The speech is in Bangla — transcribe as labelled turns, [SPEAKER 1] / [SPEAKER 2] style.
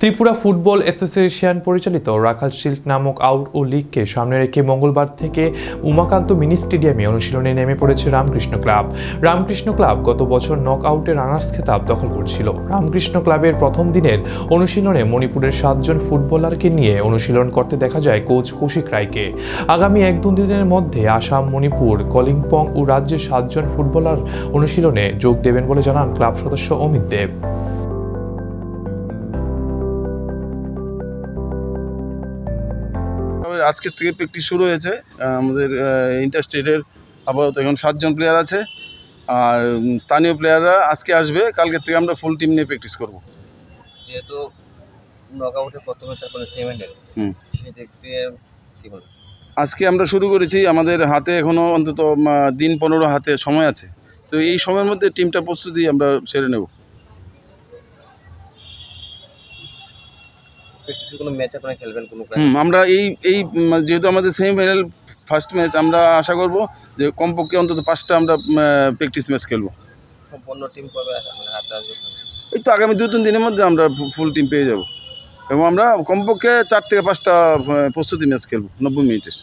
[SPEAKER 1] ত্রিপুরা ফুটবল অ্যাসোসিয়েশন পরিচালিত রাখাল শিল্ড নামক আউট ও লিগকে সামনে রেখে মঙ্গলবার থেকে উমাকান্ত মিনি স্টেডিয়ামে অনুশীলনে নেমে পড়েছে রামকৃষ্ণ ক্লাব। রামকৃষ্ণ ক্লাব গত বছর নক আউটে রানার্স খেতাব দখল করছিল। রামকৃষ্ণ ক্লাবের প্রথম দিনের অনুশীলনে মণিপুরের 7 জন ফুটবলারকে নিয়ে অনুশীলন করতে দেখা যায় কোচ কৌশিক রায়কে। আগামী 1-2 দিনের মধ্যে আসাম, মণিপুর, কলিম্পং ও রাজ্যের 7 জন ফুটবলার অনুশীলনে যোগ দেবেন বলে জানান ক্লাব সদস্য অমিত দেব।
[SPEAKER 2] আজকে থেকে প্র্যাকটিস শুরু হয়েছে। আমাদের ইন্টার স্টেটের আপাতত এখন 7 জন প্লেয়ার আছে, আর স্থানীয় প্লেয়াররা আজকে আসবে। কালকে থেকে আমরা ফুল টিম নিয়ে প্র্যাকটিস করব।
[SPEAKER 3] যেহেতু নকআউটে প্রথম ম্যাচ আপনাদের সেমিফাইনাল, সেই দিক দিয়ে কি বলবেন?
[SPEAKER 2] আজকে আমরা শুরু করেছি, আমাদের হাতে এখনও অন্তত দিন 15 হাতে সময় আছে। তো এই সময়ের মধ্যে টিমটা প্রস্তুতি আমরা সেরে নেব।
[SPEAKER 3] প্র্যাকটিসে কোনো ম্যাচ আপনারা খেলবেন কোনো
[SPEAKER 2] আমরা এই যেহেতু আমাদের সেমিফাইনাল ফার্স্ট ম্যাচ, আমরা আশা করব যে কমপক্ষে অন্তত 5টা আমরা প্র্যাকটিস ম্যাচ খেলব।
[SPEAKER 3] সম্পূর্ণ টিম কবে মানে হাতে আসবে?
[SPEAKER 2] এই তো আগামী 2-3 দিনের মধ্যে আমরা ফুল টিম পেয়ে যাব, এবং আমরা কমপক্ষে 4 থেকে 5টা প্রস্তুতি ম্যাচ খেলব 90 মিনিটের।